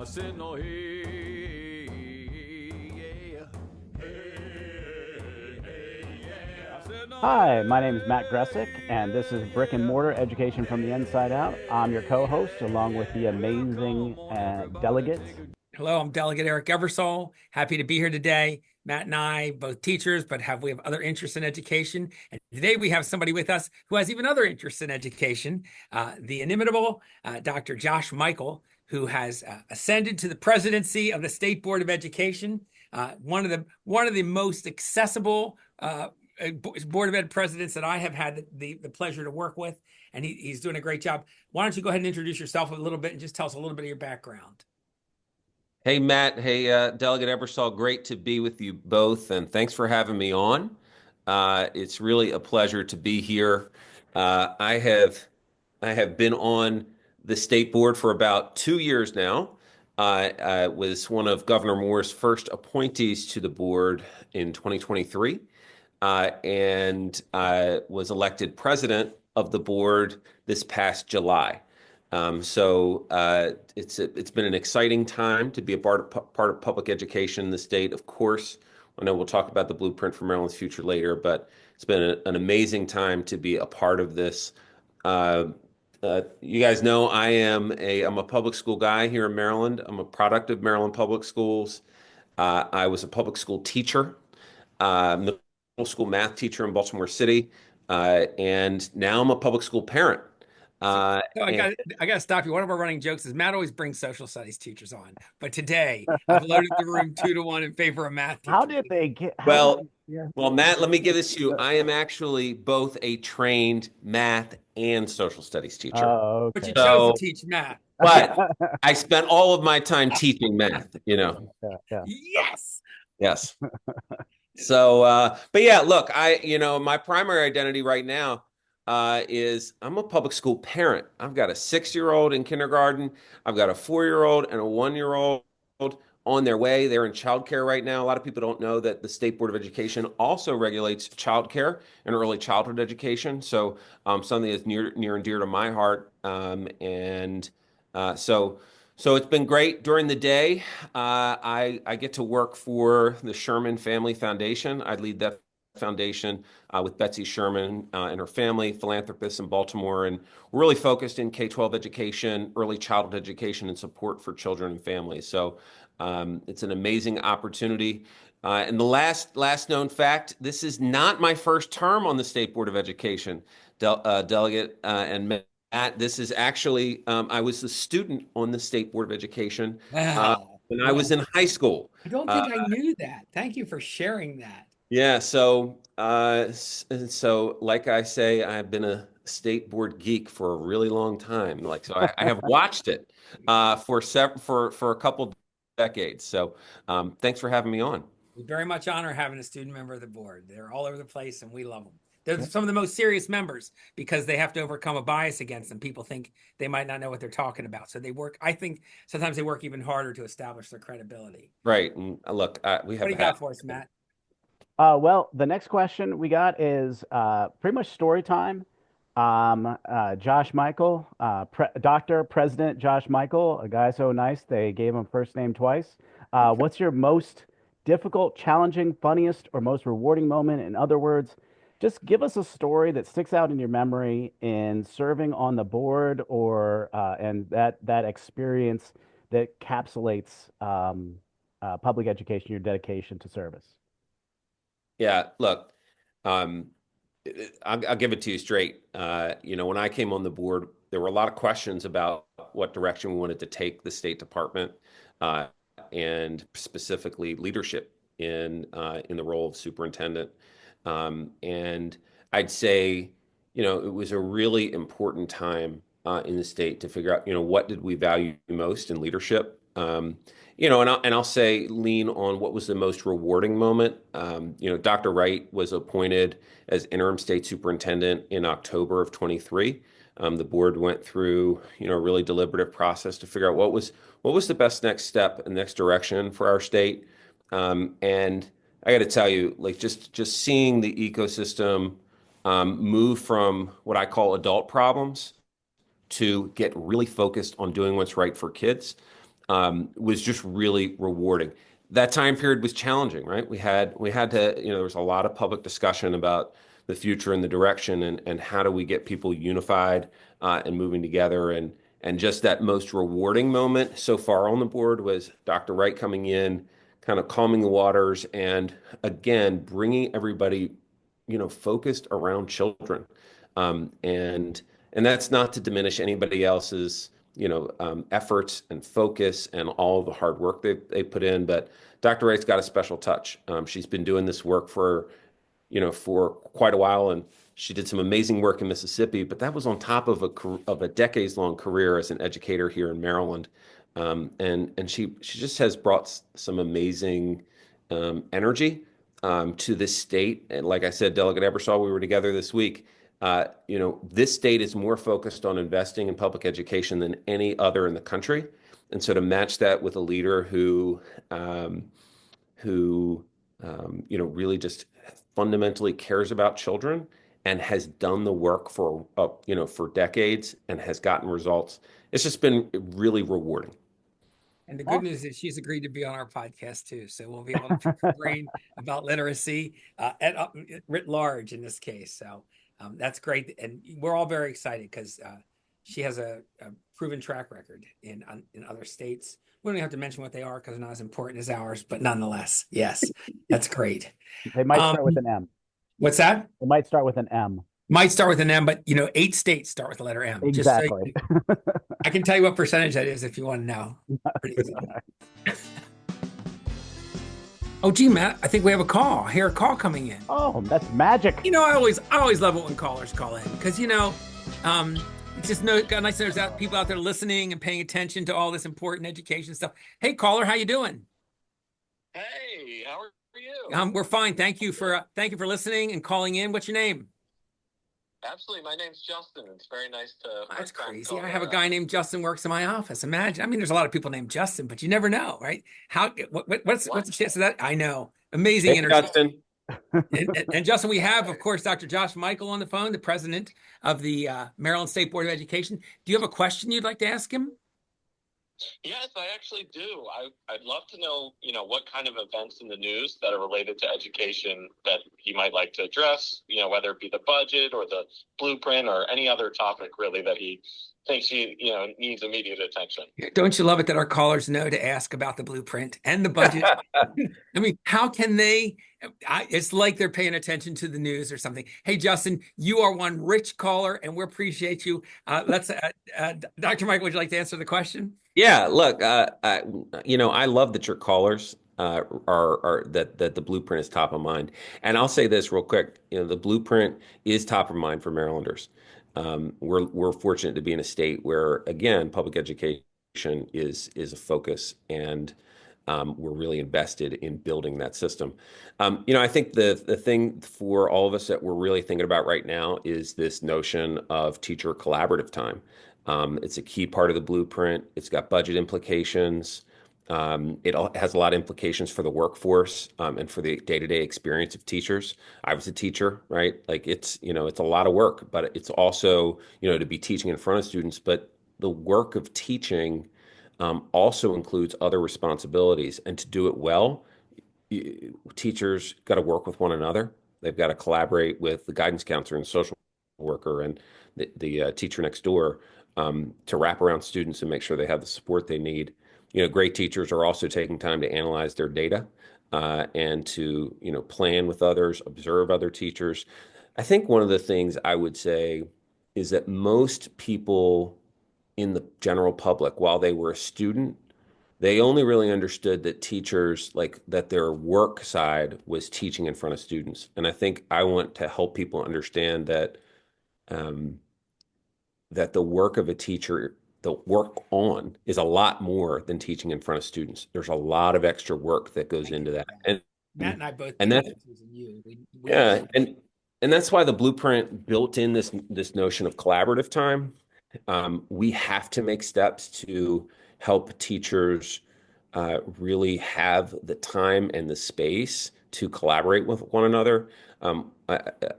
I said no, hey, yeah. Hey, hey, yeah. I said no, Hi, my name is Matt Gresick, and this is Brick and Mortar hey. Education from the Inside Out. I'm your co-host, along with the Well, come amazing on, everybody, Delegate. take a Hello, I'm Delegate Eric Ebersole. Happy to be here today. Matt and I, both teachers, but we have other interests in education. And today we have somebody with us who has even other interests in education, the inimitable Dr. Josh Michael, who has ascended to the presidency of the State Board of Education, one of the most accessible Board of Ed presidents that I have had the pleasure to work with, and he's doing a great job. Why don't you go ahead and introduce yourself a little bit and just tell us a little bit of your background? Hey, Matt. Hey, Delegate Ebersole. Great to be with you both, and thanks for having me on. It's really a pleasure to be here. I have been on the state board for about 2 years now. I was one of Governor Moore's first appointees to the board in 2023, and I was elected president of the board this past July. It's been an exciting time to be a part of public education in the state. Of course, I know we'll talk about the blueprint for Maryland's future later, but it's been an amazing time to be a part of this. Uh, you guys know I'm a public school guy here in Maryland. I'm a product of Maryland Public Schools. I was a public school teacher, middle school math teacher in Baltimore City, and now I'm a public school parent. So, Uh, so I and got I got to stop you. One of our running jokes is Matt always brings social studies teachers on, but today I've loaded the room 2-1 in favor of math How teachers. did they get? How did well, they? Yeah. well, Matt, let me give this to you. I am actually both a trained math and social studies teacher. Oh, But you okay. chose to So, teach math. but I spent all of my time teaching math. Yeah, yeah. Yes. Yes. But yeah, look, my primary identity right now is I'm a public school parent. I've got a 6-year-old in kindergarten. I've got a 4-year-old and a 1-year-old on their way. They're in childcare right now. A lot of people don't know that the State Board of Education also regulates childcare and early childhood education. So something that's near and dear to my heart. So it's been great during the day. I get to work for the Sherman Family Foundation. I lead that foundation with Betsy Sherman and her family, philanthropists in Baltimore, and we're really focused in K-12 education, early childhood education, and support for children and families. So it's an amazing opportunity. And the last known fact: this is not my first term on the State Board of Education, Delegate and Matt. This is actually, I was a student on the State Board of Education Wow. when I was Well, in high school. I don't Uh, think I knew that. Thank you for sharing that. yeah, so like I say, I've been a state board geek for a really long time. I have watched it for a couple decades. So thanks for having me on. We very much honor having a student member of the board. They're all over the place and we love them. They're Yeah. some of the most serious members because they have to overcome a bias against them. People think they might not know what they're talking about. So I think sometimes they work even harder to establish their credibility. Right. And look, we What have do you had. got for us, Matt? Well, the next question we got is pretty much story time. Josh Michael, Dr. President Josh Michael, a guy so nice they gave him first name twice. What's your most difficult, challenging, funniest, or most rewarding moment? In other words, just give us a story that sticks out in your memory in serving on the board or and that experience that encapsulates public education, your dedication to service. Yeah, look, um, I'll give it to you straight. When I came on the board, there were a lot of questions about what direction we wanted to take the State Department, uh, and specifically leadership in the role of superintendent. And I'd say, it was a really important time in the state to figure out, what did we value most in leadership. And I'll say lean on what was the most rewarding moment. Dr. Wright was appointed as interim state superintendent in October of 23. The board went through, a really deliberative process to figure out what was the best next step and next direction for our state. And I got to tell you, like just seeing the ecosystem move from what I call adult problems to get really focused on doing what's right for kids. was just really rewarding. That time period was challenging, right? We had to, there was a lot of public discussion about the future and the direction and how do we get people unified and moving together and just that most rewarding moment so far on the board was Dr. Wright coming in, kind of calming the waters, and again bringing everybody, focused around children, and that's not to diminish anybody else's, efforts and focus and all the hard work they put in, but Dr. Wright's got a special touch. She's been doing this work for quite a while, and she did some amazing work in Mississippi, but that was on top of a decades-long career as an educator here in Maryland. And she just has brought some amazing energy to this state. And like I said, Delegate Ebersole, we were together this week. This state is more focused on investing in public education than any other in the country. And so to match that with a leader who really just fundamentally cares about children and has done the work for decades and has gotten results. It's just been really rewarding. And the good news is she's agreed to be on our podcast too. So we'll be able to pick her brain about literacy writ large in this case. So that's great. And we're all very excited because she has a proven track record in other states. We don't even have to mention what they are because they're not as important as ours, but nonetheless, yes, that's great. They might start with an M. What's that? It might start with an M. Might start with an M, but 8 states start with the letter M. Exactly. I can tell you what percentage that is if you want to know. Oh, gee, Matt, I think we have a call. I hear a call coming in. Oh, that's magic. I always love it when callers call in because it's just nice there's people out there listening and paying attention to all this important education stuff. Hey, caller, how you doing? Hey, how are you? We're fine. Thank you for listening and calling in. What's your name? Absolutely. My name's Justin. It's very nice to. That's crazy. I have a guy named Justin works in my office. Imagine. I mean, there's a lot of people named Justin, but you never know, right? What's the chance of that? I know. Amazing energy. Justin. And Justin, we have, of course, Dr. Josh Michael on the phone, the president of the Maryland State Board of Education. Do you have a question you'd like to ask him? Yes, I actually do. I'd love to know, what kind of events in the news that are related to education that he might like to address, whether it be the budget or the blueprint or any other topic really that he thinks he, needs immediate attention. Don't you love it that our callers know to ask about the blueprint and the budget? I mean, how can they? It's like they're paying attention to the news or something. Hey, Justin, you are one rich caller, and we appreciate you. Dr. Michael, would you like to answer the question? Yeah, look, I love that your callers are that the blueprint is top of mind. And I'll say this real quick, the blueprint is top of mind for Marylanders. We're fortunate to be in a state where, again, public education is a focus, and we're really invested in building that system. I think the thing for all of us that we're really thinking about right now is this notion of teacher collaborative time. It's a key part of the blueprint. It's got budget implications. It has a lot of implications for the workforce and for the day-to-day experience of teachers. I was a teacher, right? Like it's a lot of work, but it's also, to be teaching in front of students. But the work of teaching also includes other responsibilities. And to do it well, teachers got to work with one another. They've got to collaborate with the guidance counselor and social worker and the teacher next door to wrap around students and make sure they have the support they need. Great teachers are also taking time to analyze their data and to, plan with others, observe other teachers. I think one of the things I would say is that most people in the general public, while they were a student, they only really understood that teachers, like that their work side was teaching in front of students. And I think I want to help people understand that that the work of a teacher, the work on is a lot more than teaching in front of students. There's a lot of extra work that goes into that. And Matt and I both. And that, yeah, and that's why the blueprint built in this notion of collaborative time. We have to make steps to help teachers really have the time and the space to collaborate with one another. I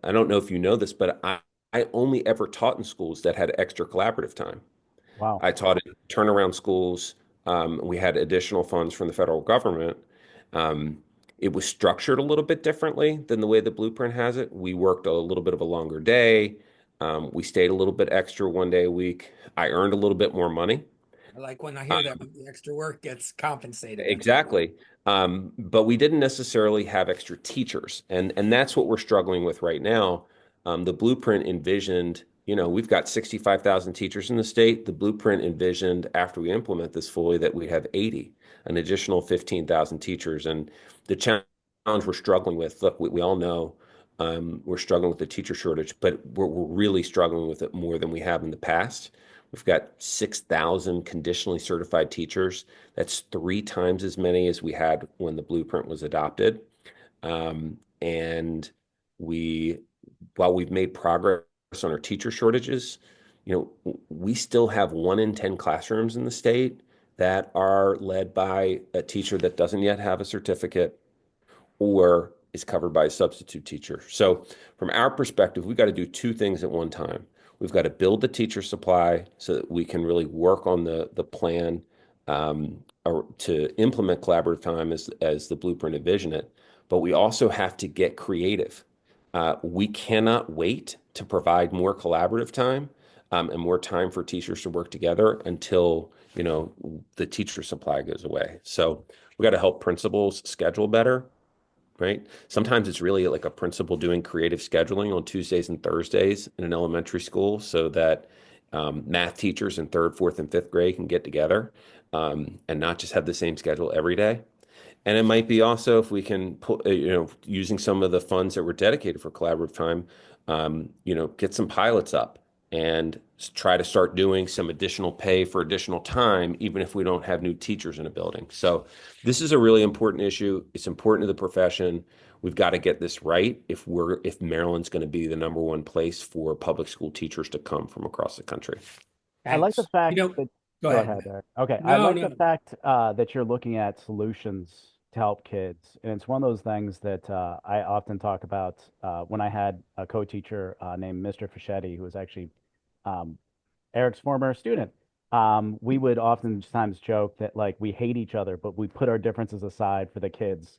don't know if you know this, but I only ever taught in schools that had extra collaborative time. Wow. I taught in turnaround schools. We had additional funds from the federal government. Um, it was structured a little bit differently than the way the blueprint has it. We worked a little bit of a longer day. We stayed a little bit extra one day a week. I earned a little bit more money. I like when I hear that when the extra work gets compensated. Exactly. But we didn't necessarily have extra teachers, and that's what we're struggling with right now. The blueprint envisioned, we've got 65,000 teachers in the state. The blueprint envisioned after we implement this fully that we have 80, an additional 15,000 teachers. And the challenge we're struggling with, look, we all know we're struggling with the teacher shortage, but we're really struggling with it more than we have in the past. We've got 6,000 conditionally certified teachers. That's 3 times as many as we had when the blueprint was adopted. And while we've made progress on our teacher shortages, we still have 1 in 10 classrooms in the state that are led by a teacher that doesn't yet have a certificate or is covered by a substitute teacher. So from our perspective, we've got to do 2 things at one time. We've got to build the teacher supply so that we can really work on the plan to implement collaborative time as the blueprint envision it. But we also have to get creative. We cannot wait to provide more collaborative time and more time for teachers to work together until the teacher supply goes away. So we got to help principals schedule better. Right. Sometimes it's really like a principal doing creative scheduling on Tuesdays and Thursdays in an elementary school so that math teachers in 3rd, 4th, and 5th grade can get together and not just have the same schedule every day. And it might be also if we can put, using some of the funds that were dedicated for collaborative time, get some pilots up and try to start doing some additional pay for additional time, even if we don't have new teachers in a building. So this is a really important issue. It's important to the profession. We've got to get this right if Maryland's going to be the #1 place for public school teachers to come from across the country. I like the Thanks. fact that Go ahead. Derek. Okay. I No, like no. the fact that you're looking at solutions to help kids. And it's one of those things that I often talk about when I had a co-teacher named Mr. Fischetti, who was actually um, Eric's former student. We would oftentimes joke that like we hate each other, but we put our differences aside for the kids,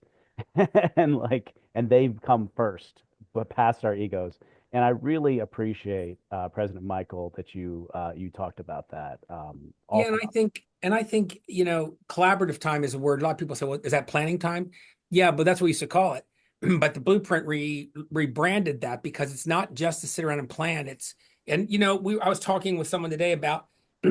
and they've come first, but past our egos. And I really appreciate President Michael that you talked about that. Yeah, Also, and I think, collaborative time is a word. A lot of people say, well, is that planning time? Yeah, but that's what we used to call it. But the blueprint rebranded that because it's not just to sit around and plan. I was talking with someone today about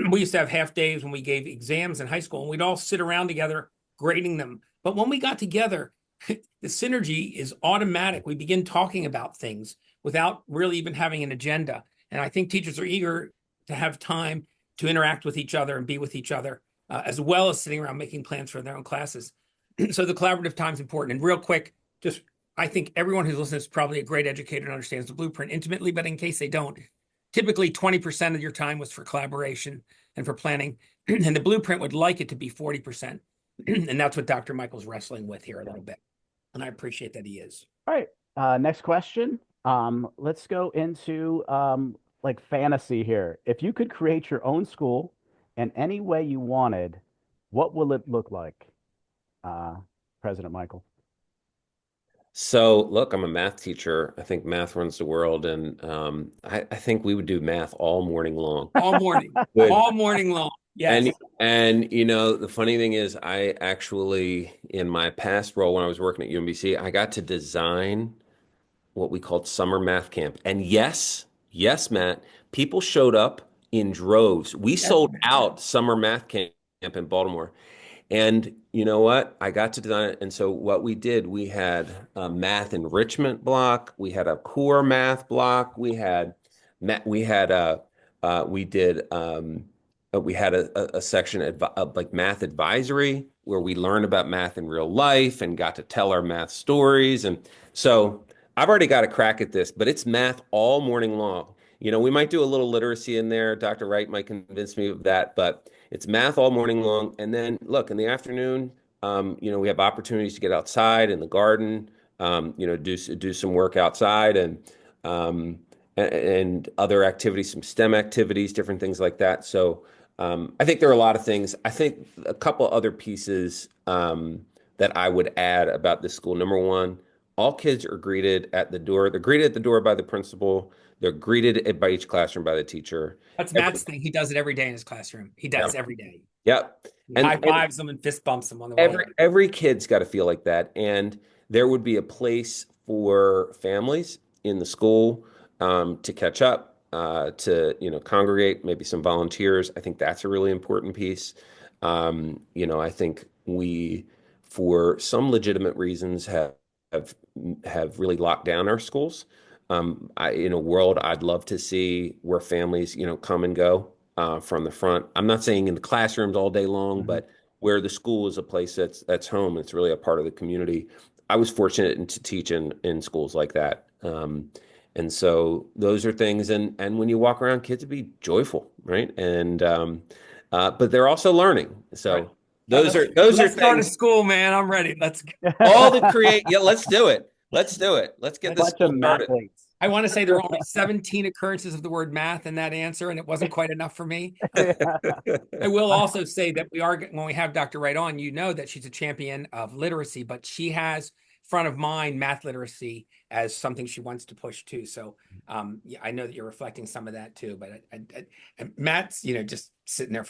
we used to have half days when we gave exams in high school, and we'd all sit around together grading them. But when we got together, the synergy is automatic. We begin talking about things without really even having an agenda. And I think teachers are eager to have time to interact with each other and be with each other, as well as sitting around making plans for their own classes. So the collaborative time is important. And real quick, I think everyone who's listening is probably a great educator and understands the blueprint intimately, but in case they don't, typically 20% of your time was for collaboration and for planning, and the blueprint would like it to be 40%. And that's what Dr. Michael's wrestling with here a little bit. And I appreciate that he is. all right. Next question. Let's go into like fantasy here. If you could create your own school in any way you wanted, what will it look like? President Michael. So look, I'm a math teacher. I think math runs the world, and I think we would do math all morning long. All morning, Good. all morning long. Yes. And the funny thing is, I actually, in my past role when I was working at UMBC, I got to design what we called summer math camp. And yes, Matt, people showed up in droves. We sold out summer math camp in Baltimore. And you know what? I got to design it. And so what we did, we had a math enrichment block. We had a core math block. We had a section of like math advisory where we learned about math in real life and got to tell our math stories. And so I've already got a crack at this, but it's math all morning long. We might do a little literacy in there. Dr. Wright might convince me of that, but it's math all morning long. And then look, in the afternoon, we have opportunities to get outside in the garden, do some work outside and other activities, some STEM activities, different things like that. So I think there are a lot of things. I think a couple other pieces that I would add about this school. Number one, all kids are greeted at the door. They're greeted at the door by the principal. They're greeted by each classroom by the teacher. That's Matt's thing. He does it every day in his classroom. He does every day. Yep. He high fives them and fist bumps them on the way. Every kid's got to feel like that. And there would be a place for families in the school to catch up, to congregate, maybe some volunteers. I think that's a really important piece. I think we, for some legitimate reasons, have really locked down our schools. In a world I'd love to see where families, come and go from the front. I'm not saying in the classrooms all day long, but where the school is a place that's home. It's really a part of the community. I was fortunate to teach in schools like that. And so those are things. And when you walk around, kids would be joyful, right? And but they're also learning. So right. those are let's start things. a school, man. I'm ready. Let's go. All to create. Yeah, let's do it. Let's do it. Let's get this school started. I want to say there are only 17 occurrences of the word math in that answer, and it wasn't quite enough for me. I will also say that when we have Dr. Wright on, that she's a champion of literacy, but she has front of mind math literacy as something she wants to push too. So I know that you're reflecting some of that too, but Matt's, just sitting there.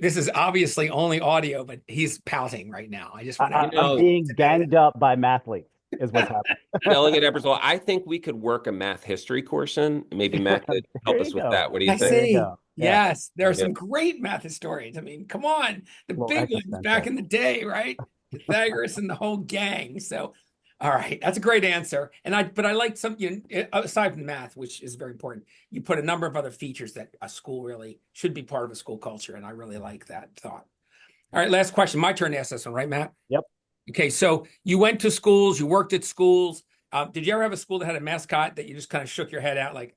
This is obviously only audio, but he's pouting right now. I just want to I'm being ganged up by mathletes. Is what's happening. Delegate Ebersole, I think we could work a math history course in. Maybe Matt could help us with that. What do you think? See. Yes, there are some great math historians. I mean, come on, the big ones back in the day, right? Pythagoras and the whole gang. So, all right, that's a great answer. But I like aside from the math, which is very important. You put a number of other features that a school really should be part of a school culture, and I really like that thought. All right, last question. My turn to ask this one, right, Matt? Yep. Okay, so you went to schools, you worked at schools. Did you ever have a school that had a mascot that you just kind of shook your head out like,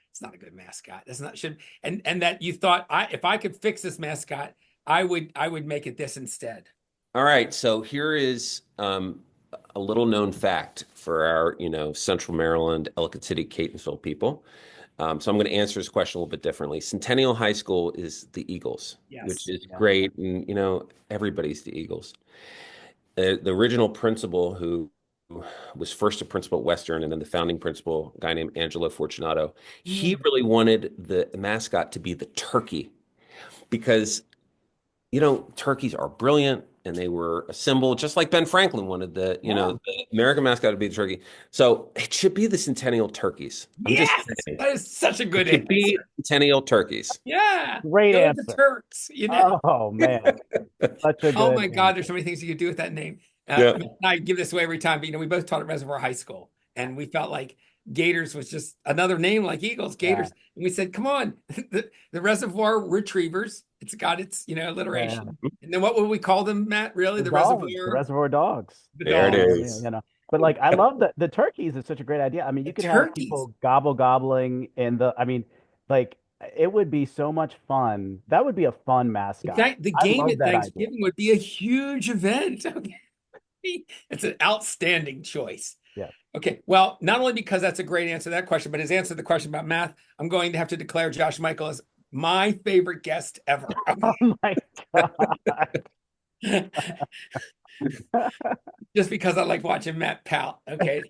it's not a good mascot. That's not and that you thought, if I could fix this mascot, I would make it this instead. All right, so here is a little known fact for our Central Maryland, Ellicott City, Catonsville people. So I'm going to answer this question a little bit differently. Centennial High School is the Eagles, which is great, and everybody's the Eagles. The original principal, who was first a principal at Western and then the founding principal, a guy named Angelo Fortunato, he really wanted the mascot to be the turkey because, turkeys are brilliant and they were a symbol, just like Ben Franklin wanted the American mascot to be the turkey. So it should be the Centennial Turkeys. That is such a good answer. It should be Centennial Turkeys. Yeah. Great answer. The Turks, Oh, man. Such a good Oh, my God. There's so many things you could do with that name. I give this away every time, but, we both taught at Reservoir High School, and we felt like Gators was just another name like Eagles, Gators. Yeah. And we said, come on, the Reservoir Retrievers. It's got its, alliteration. Yeah. And then what would we call them, Matt? Really? The Reservoir Dogs. There it is. But I love the turkeys. It's such a great idea. I mean, you could have people gobbling in it would be so much fun. That would be a fun mascot. The game at Thanksgiving would be a huge event. It's an outstanding choice. Yeah. Okay. Well, not only because that's a great answer to that question, but his answer to the question about math, I'm going to have to declare Josh Michael as my favorite guest ever. Oh my God. Just because I like watching Matt pout. Okay.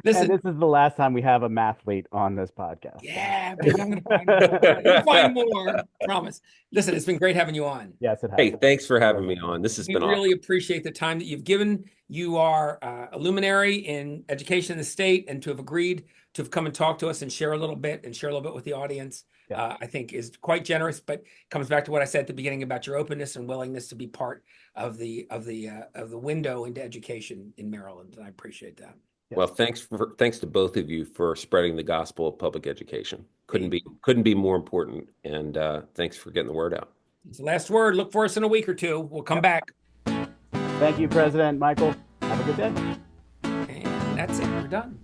Listen, this is the last time we have a mathlete on this podcast. Yeah, baby, I'm gonna find more. Promise. Listen, it's been great having you on. Yes, it has. Hey, thanks for having me on. This has been awesome. We really appreciate the time that you've given. You are a luminary in education in the state, and to have agreed to have come and talk to us and share a little bit with the audience, I think is quite generous. But comes back to what I said at the beginning about your openness and willingness to be part of the window into education in Maryland, and I appreciate that. Well, thanks to both of you for spreading the gospel of public education. Couldn't be more important. And thanks for getting the word out. It's the last word. Look for us in a week or two. We'll come back. Thank you, President Michael. Have a good day. And that's it. We're done.